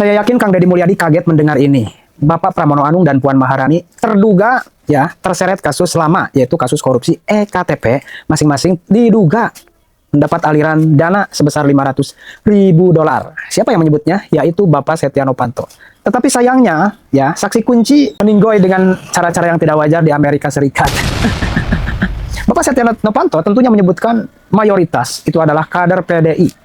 Saya yakin Kang Deddy Mulyadi kaget mendengar ini. Bapak Pramono Anung dan Puan Maharani terduga terseret kasus lama, yaitu kasus korupsi EKTP, masing-masing diduga mendapat aliran dana sebesar 500.000 dolar. Siapa yang menyebutnya? Yaitu Bapak Setia Novanto. Tetapi sayangnya, saksi kunci meninggoy dengan cara-cara yang tidak wajar di Amerika Serikat. Bapak Setia Novanto tentunya menyebutkan mayoritas itu adalah kader PDI.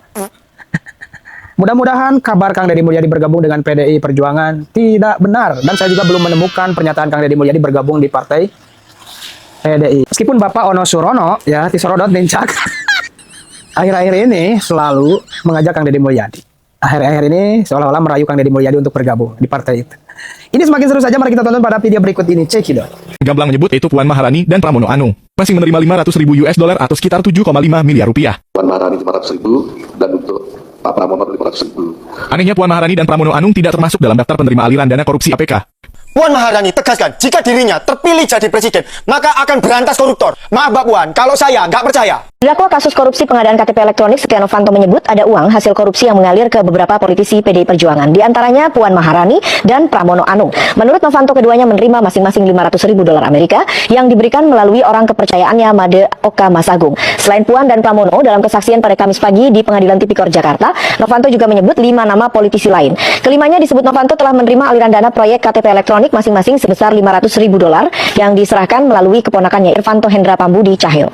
Mudah-mudahan kabar Kang Deddy Mulyadi bergabung dengan PDI Perjuangan tidak benar. Dan saya juga belum menemukan pernyataan Kang Deddy Mulyadi bergabung di partai PDI. Meskipun Bapak Ono Surono, Tisorodot Nincak, akhir-akhir ini selalu mengajak Kang Deddy Mulyadi. Akhir-akhir ini seolah-olah merayu Kang Deddy Mulyadi untuk bergabung di partai itu. Ini semakin seru saja, mari kita tonton pada video berikut ini. Cekidot. Gamblang menyebut itu Puan Maharani dan Pramono Anung masing menerima 500.000 US dollar atau sekitar 7,5 miliar rupiah. Puan Maharani 500.000 dan untuk Pak Pramono 500.000. Anehnya Puan Maharani dan Pramono Anung tidak termasuk dalam daftar penerima aliran dana korupsi APK. Puan Maharani tegaskan, jika dirinya terpilih jadi presiden, maka akan berantas koruptor. Maaf Mbak Puan, kalau saya nggak percaya. Terdakwa kasus korupsi pengadaan KTP elektronik Setia Novanto menyebut ada uang hasil korupsi yang mengalir ke beberapa politisi PDI Perjuangan, di antaranya Puan Maharani dan Pramono Anung. Menurut Novanto, keduanya menerima masing-masing 500.000 dolar Amerika yang diberikan melalui orang kepercayaannya Made Oka Masagung. Selain Puan dan Pramono, dalam kesaksian pada Kamis pagi di Pengadilan Tipikor Jakarta, Novanto juga menyebut 5 nama politisi lain. Kelimanya disebut Novanto telah menerima aliran dana proyek KTP elektronik masing-masing sebesar 500.000 dolar yang diserahkan melalui keponakannya Irvanto Hendra Pambudi Cahyo.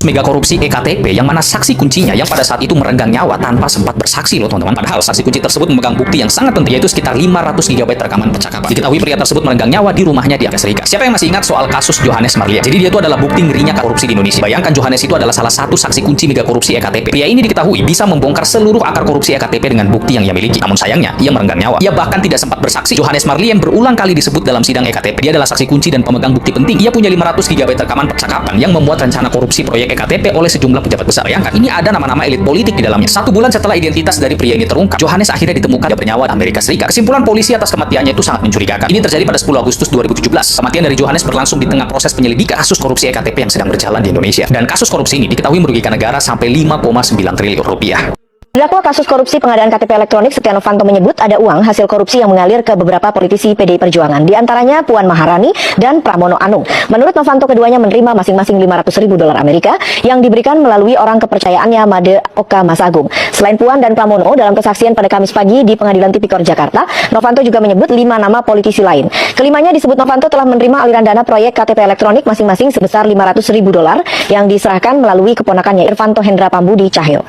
Mega korupsi EKTP yang mana saksi kuncinya yang pada saat itu merenggang nyawa tanpa sempat bersaksi loh teman-teman. Padahal saksi kunci tersebut memegang bukti yang sangat penting, yaitu sekitar 500 GB rekaman percakapan. Diketahui pria tersebut merenggang nyawa di rumahnya di Amerika Serikat. Siapa yang masih ingat soal kasus Johannes Marliem? Jadi dia itu adalah bukti ngerinya korupsi di Indonesia. Bayangkan Johannes itu adalah salah satu saksi kunci mega korupsi EKTP. Pria ini diketahui bisa membongkar seluruh akar korupsi EKTP dengan bukti yang ia miliki. Namun sayangnya ia merenggang nyawa. Ia bahkan tidak sempat bersaksi. Johannes Marliem berulang kali disebut dalam sidang EKTP. Dia adalah saksi kunci dan pemegang bukti penting. Ia punya 500 GB rekaman percakapan yang memuat rencana korupsi proyek EKTP oleh sejumlah pejabat besar. Bayangkan, ini ada nama-nama elit politik di dalamnya. 1 bulan setelah identitas dari pria ini terungkap, Johannes akhirnya ditemukan bernyawa di Amerika Serikat. Kesimpulan polisi atas kematiannya itu sangat mencurigakan. Ini terjadi pada 10 Agustus 2017. Kematian dari Johannes berlangsung di tengah proses penyelidikan kasus korupsi EKTP yang sedang berjalan di Indonesia. Dan kasus korupsi ini diketahui merugikan negara sampai 5,9 triliun rupiah. Terdakwa kasus korupsi pengadaan KTP elektronik Setia Novanto menyebut ada uang hasil korupsi yang mengalir ke beberapa politisi PDI Perjuangan, di antaranya Puan Maharani dan Pramono Anung. Menurut Novanto, keduanya menerima masing-masing 500.000 dolar Amerika yang diberikan melalui orang kepercayaannya Made Oka Masagung. Selain Puan dan Pramono, dalam kesaksian pada Kamis pagi di Pengadilan Tipikor Jakarta, Novanto juga menyebut 5 nama politisi lain. Kelimanya disebut Novanto telah menerima aliran dana proyek KTP elektronik masing-masing sebesar 500.000 dolar yang diserahkan melalui keponakannya Irvanto Hendra Pambudi Cahyo.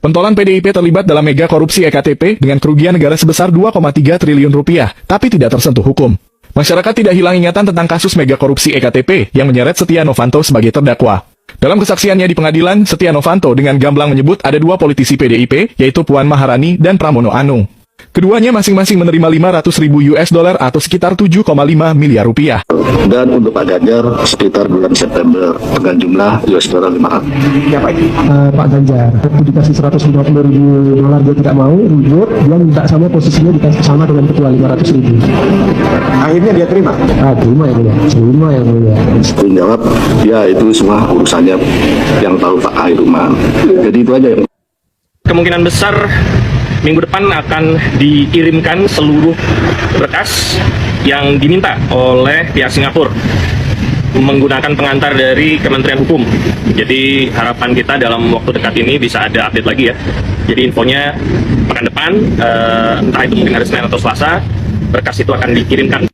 Pentolan PDIP terlibat dalam mega korupsi EKTP dengan kerugian negara sebesar 2,3 triliun rupiah, tapi tidak tersentuh hukum. Masyarakat tidak hilang ingatan tentang kasus mega korupsi EKTP yang menyeret Setia Novanto sebagai terdakwa. Dalam kesaksiannya di pengadilan, Setia Novanto dengan gamblang menyebut ada 2 politisi PDIP, yaitu Puan Maharani dan Pramono Anung. Keduanya masing-masing menerima 500.000 US dollar atau sekitar 7,5 miliar rupiah. Dan untuk Pak Ganjar sekitar bulan September dengan jumlah US dollar 500. Pak Ganjar dikasih 150.000 dolar, dia tidak mau, ribut, dia minta sama posisinya dikasih sama dengan ketua 500.000. Akhirnya dia terima. Terima ya mulia, terima ya mulia. Dia jawab, ya itu semua urusannya yang tahu Pak Khairulman. Jadi itu aja yang kemungkinan besar minggu depan akan dikirimkan seluruh berkas yang diminta oleh pihak Singapura menggunakan pengantar dari Kementerian Hukum. Jadi harapan kita dalam waktu dekat ini bisa ada update lagi ya. Jadi infonya pekan depan, entah itu mungkin hari Senin atau Selasa, berkas itu akan dikirimkan.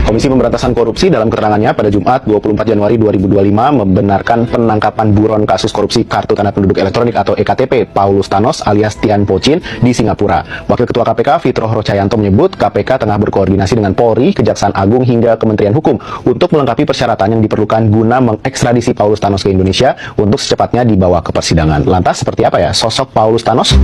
Komisi Pemberantasan Korupsi dalam keterangannya pada Jumat 24 Januari 2025 membenarkan penangkapan buron kasus korupsi Kartu Tanda Penduduk Elektronik atau EKTP Paulus Thanos alias Tian Po Chin di Singapura. Wakil Ketua KPK Fitroh Rocayanto menyebut KPK tengah berkoordinasi dengan Polri, Kejaksaan Agung hingga Kementerian Hukum untuk melengkapi persyaratan yang diperlukan guna mengekstradisi Paulus Thanos ke Indonesia untuk secepatnya dibawa ke persidangan. Lantas seperti apa ya sosok Paulus Thanos?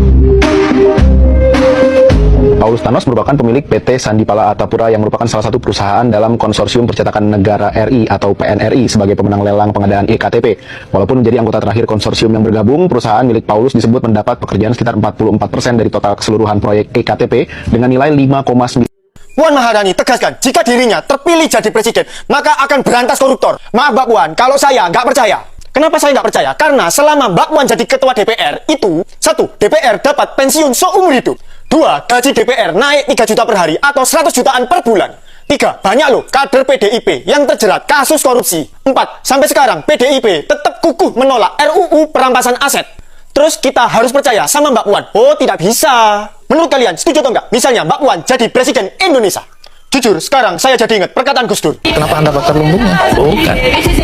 Paulus Thanos merupakan pemilik PT Sandipala Atapura yang merupakan salah satu perusahaan dalam konsorsium percetakan negara RI atau PNRI sebagai pemenang lelang pengadaan EKTP. Walaupun menjadi anggota terakhir konsorsium yang bergabung, perusahaan milik Paulus disebut mendapat pekerjaan sekitar 44% dari total keseluruhan proyek EKTP dengan nilai 5,9. Puan Maharani tegaskan, jika dirinya terpilih jadi presiden, maka akan berantas koruptor. Maaf Mbak Puan, kalau saya nggak percaya. Kenapa saya nggak percaya? Karena selama Mbak Puan jadi ketua DPR, itu 1. DPR dapat pensiun seumur hidup. 2. Gaji DPR naik 3 juta per hari atau 100 jutaan per bulan. 3. Banyak loh kader PDIP yang terjerat kasus korupsi. 4. Sampai sekarang PDIP tetap kukuh menolak RUU perampasan aset. Terus kita harus percaya sama Mbak Puan? Oh, tidak bisa. Menurut kalian, setuju atau enggak? Misalnya Mbak Puan jadi presiden Indonesia. Jujur, sekarang saya jadi ingat perkataan Gus Dur. Kenapa Anda bakar lumbungnya? Bukan.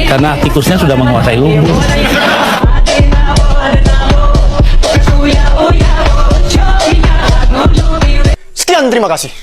Karena tikusnya sudah menguasai lumbung. Sekian, terima kasih.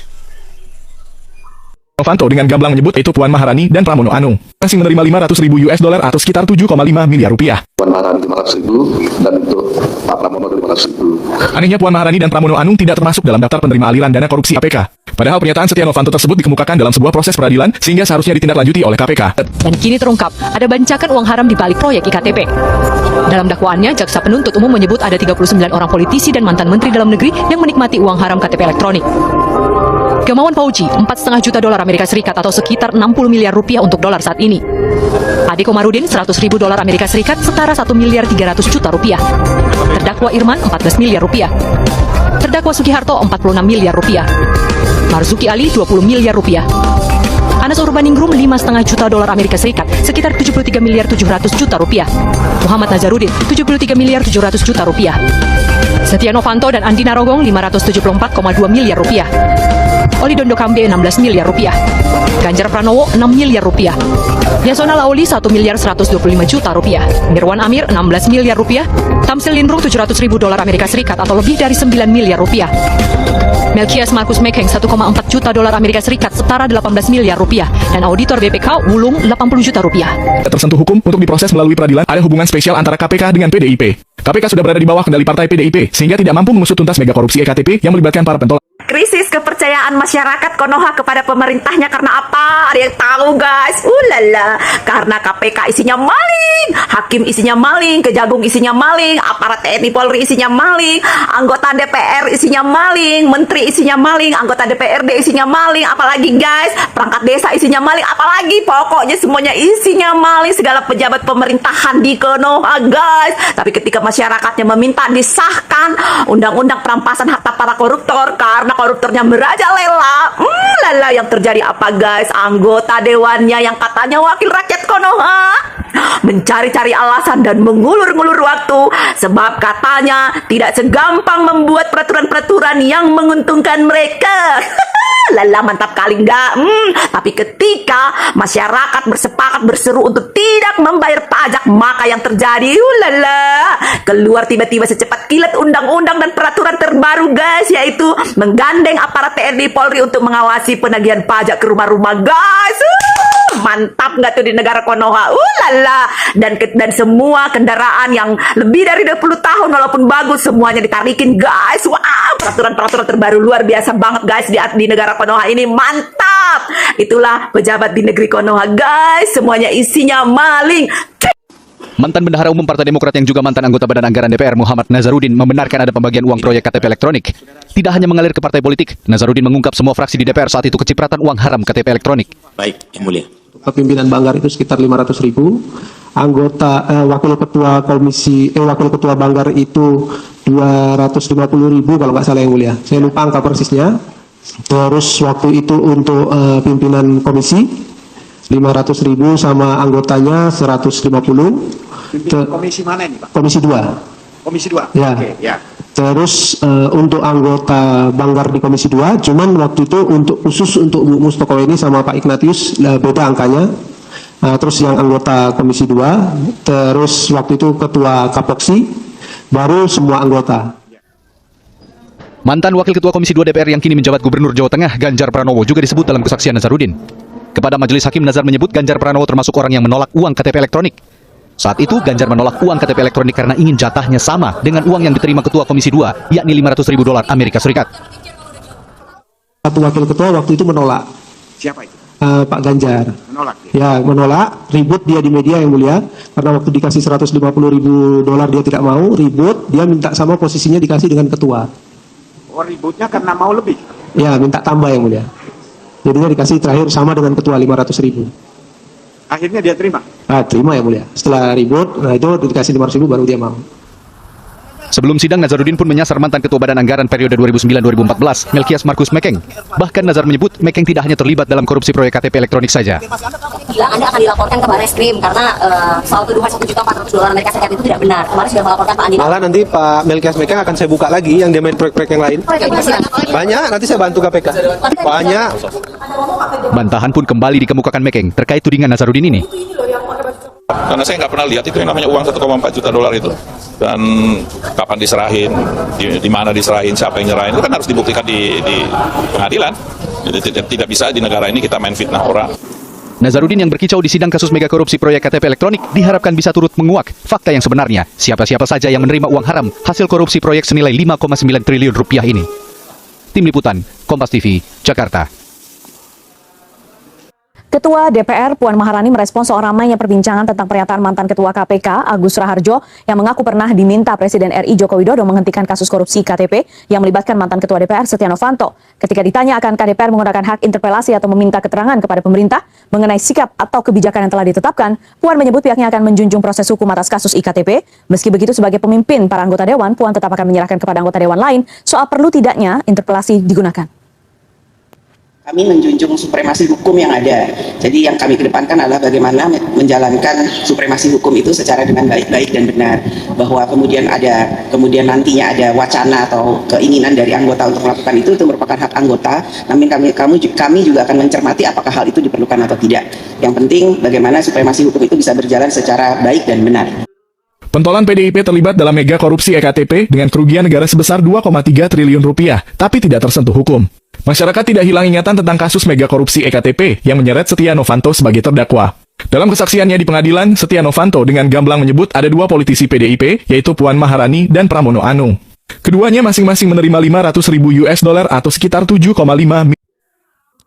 Novanto dengan gamblang menyebut itu Puan Maharani dan Pramono Anung masing menerima 500.000 US dollar atau sekitar 7,5 miliar rupiah. Puan Maharani 500.000 dan untuk Pak Pramono 500.000. Anehnya Puan Maharani dan Pramono Anung tidak termasuk dalam daftar penerima aliran dana korupsi KPK. Padahal pernyataan Setia Novanto tersebut dikemukakan dalam sebuah proses peradilan sehingga seharusnya ditindaklanjuti oleh KPK. Dan kini terungkap, ada bancakan uang haram di balik proyek IKTP. Dalam dakwaannya, jaksa penuntut umum menyebut ada 39 orang politisi dan mantan menteri dalam negeri yang menikmati uang haram KTP elektronik. Gamawan Fauji, 4,5 juta dolar Amerika Serikat atau sekitar 60 miliar rupiah untuk dolar saat ini. Ade Komarudin, 100.000 dolar Amerika Serikat setara 1 miliar 300 juta rupiah. Terdakwa Irman, 14 miliar rupiah. Terdakwa Sugiharto, 46 miliar rupiah. Marzuki Ali, 20 miliar rupiah. Anas Urbaningrum, 5,5 juta dolar Amerika Serikat, sekitar 73 miliar 700 juta rupiah. Muhammad Nazarudin, 73 miliar 700 juta rupiah. Setia Novanto dan Andi Narogong, 574,2 miliar rupiah. Oli Dondo Kambe, 16 miliar rupiah. Ganjar Pranowo, 6 miliar rupiah. Yasona Lauli, 1 miliar 125 juta rupiah. Mirwan Amir, 16 miliar rupiah. Tamsil Lindrung, 700.000 dolar Amerika Serikat atau lebih dari 9 miliar rupiah. Melkias Markus Mekheng, 1,4 juta dolar Amerika Serikat setara 18 miliar rupiah. Dan auditor BPK, Wulung, 80 juta rupiah. Tersentuh hukum untuk diproses melalui peradilan, ada hubungan spesial antara KPK dengan PDIP. KPK sudah berada di bawah kendali partai PDIP sehingga tidak mampu mengusut tuntas mega korupsi EKTP yang melibatkan para pentol. Krisis kepercayaan masyarakat Konoha kepada pemerintahnya karena apa? Ada yang tahu guys? Ulala, karena KPK isinya maling, hakim isinya maling, Kejagung isinya maling, aparat TNI Polri isinya maling, anggota DPR isinya maling, menteri isinya maling, anggota DPRD isinya maling, apalagi guys, perangkat desa isinya maling, apalagi pokoknya semuanya isinya maling, segala pejabat pemerintahan di Konoha guys. Tapi ketika masyarakatnya meminta disahkan undang-undang perampasan harta para koruptor karena koruptornya merajalela, lala, yang terjadi apa guys? Anggota dewannya yang katanya wakil rakyat Konoha mencari-cari alasan dan mengulur-ngulur waktu sebab katanya tidak segampang membuat peraturan-peraturan yang menguntungkan mereka. Lala, mantap kali enggak? Tapi ketika masyarakat bersepakat berseru untuk tidak membayar pajak, maka yang terjadi, lala, keluar tiba-tiba secepat kilat undang-undang dan peraturan terbaru guys, yaitu menggandeng aparat TNI Polri untuk mengawasi penagihan pajak ke rumah-rumah guys. Mantap nggak tuh di negara Konoha? Lala, dan semua kendaraan yang lebih dari 20 tahun walaupun bagus semuanya ditarikin guys. Wah, peraturan-peraturan terbaru luar biasa banget guys di negara Konoha ini. Mantap. Itulah pejabat di negeri Konoha guys, semuanya isinya maling. Mantan Bendahara Umum Partai Demokrat yang juga mantan anggota Badan Anggaran DPR Muhammad Nazarudin membenarkan ada pembagian uang proyek KTP elektronik. Tidak hanya mengalir ke partai politik, Nazarudin mengungkap semua fraksi di DPR saat itu kecipratan uang haram KTP elektronik. Baik, Yang Mulia. Pimpinan Banggar itu sekitar 500.000, anggota wakil ketua Banggar itu 250.000 kalau nggak salah Yang Mulia. Saya lupa angka persisnya. Terus waktu itu untuk pimpinan komisi 500.000 sama anggotanya 150. Komisi mana ini, Pak? Komisi 2. Komisi 2. Ya. Oke, ya. Terus untuk anggota Banggar di Komisi 2, cuman waktu itu khusus untuk Bu Mustoko ini sama Pak Ignatius beda angkanya. Terus yang anggota Komisi 2, terus waktu itu Ketua Kapoksi, baru semua anggota. Mantan Wakil Ketua Komisi 2 DPR yang kini menjabat Gubernur Jawa Tengah, Ganjar Pranowo juga disebut dalam kesaksian Nazarudin. Kepada Majelis Hakim, Nazar menyebut Ganjar Pranowo termasuk orang yang menolak uang KTP elektronik. Saat itu, Ganjar menolak uang KTP elektronik karena ingin jatahnya sama dengan uang yang diterima Ketua Komisi 2, yakni 500.000 dolar Amerika Serikat. Satu wakil ketua waktu itu menolak. Siapa itu? Pak Ganjar. Menolak dia? Ya, menolak. Ribut dia di media Yang Mulia. Karena waktu dikasih 150.000 dolar dia tidak mau, ribut. Dia minta sama posisinya dikasih dengan ketua. Oh, ributnya karena mau lebih? Ya, minta tambah Yang Mulia. Jadinya dikasih terakhir sama dengan ketua 500.000. Akhirnya dia terima? Terima ya mulia. Setelah ribut, nah itu dikasih 500.000 baru dia mau. Sebelum sidang, Nazarudin pun menyasar mantan Ketua Badan Anggaran periode 2009-2014, Melkias Markus Mekeng. Bahkan Nazar menyebut Mekeng tidak hanya terlibat dalam korupsi proyek KTP elektronik saja. Bila Anda akan dilaporkan ke Barreskrim karena soal tuduhan $1.400.000 Amerika Serikat itu tidak benar. Kemarin sudah melaporkan Pak Andi. Malah nanti Pak Melkias Mekeng akan saya buka lagi yang dia main proyek-proyek yang lain. Banyak, nanti saya bantu KPK. Banyak. Bantahan pun kembali dikemukakan Mekeng terkait tudingan Nazarudin ini. Karena saya nggak pernah lihat itu yang namanya uang $1,4 juta itu. Dan kapan diserahin, di mana diserahin, siapa yang nyerahin, itu kan harus dibuktikan di pengadilan. Jadi tidak bisa di negara ini kita main fitnah orang. Nazarudin yang berkicau di sidang kasus mega korupsi proyek KTP elektronik diharapkan bisa turut menguak fakta yang sebenarnya, siapa-siapa saja yang menerima uang haram hasil korupsi proyek senilai 5,9 triliun rupiah ini. Tim Liputan, Kompas TV, Jakarta. Ketua DPR Puan Maharani merespons soal ramainya perbincangan tentang pernyataan mantan Ketua KPK Agus Raharjo yang mengaku pernah diminta Presiden RI Joko Widodo menghentikan kasus korupsi KTP yang melibatkan mantan Ketua DPR Setia Novanto. Ketika ditanya akankah DPR menggunakan hak interpelasi atau meminta keterangan kepada pemerintah mengenai sikap atau kebijakan yang telah ditetapkan, Puan menyebut pihaknya akan menjunjung proses hukum atas kasus IKTP. Meski begitu, sebagai pemimpin para anggota Dewan, Puan tetap akan menyerahkan kepada anggota Dewan lain soal perlu tidaknya interpelasi digunakan. Kami menjunjung supremasi hukum yang ada. Jadi yang kami kedepankan adalah bagaimana menjalankan supremasi hukum itu secara dengan baik-baik dan benar. Bahwa kemudian nantinya ada wacana atau keinginan dari anggota untuk melakukan itu merupakan hak anggota. Namun kami juga akan mencermati apakah hal itu diperlukan atau tidak. Yang penting bagaimana supremasi hukum itu bisa berjalan secara baik dan benar. Pentolan PDIP terlibat dalam mega korupsi EKTP dengan kerugian negara sebesar 2,3 triliun rupiah, tapi tidak tersentuh hukum. Masyarakat tidak hilang ingatan tentang kasus mega korupsi EKTP yang menyeret Setia Novanto sebagai terdakwa. Dalam kesaksiannya di pengadilan, Setia Novanto dengan gamblang menyebut ada dua politisi PDIP, yaitu Puan Maharani dan Pramono Anung. Keduanya masing-masing menerima $500.000 atau sekitar 7,5 miliar.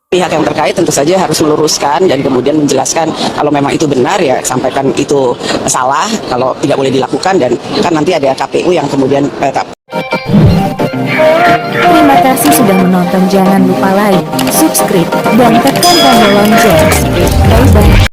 Pihak yang terkait tentu saja harus meluruskan dan kemudian menjelaskan kalau memang itu benar ya sampaikan itu salah, kalau tidak boleh dilakukan dan kan nanti ada KPU yang kemudian Terima kasih sudah menonton, jangan lupa like, subscribe, dan tekan tombol lonceng. Bye bye.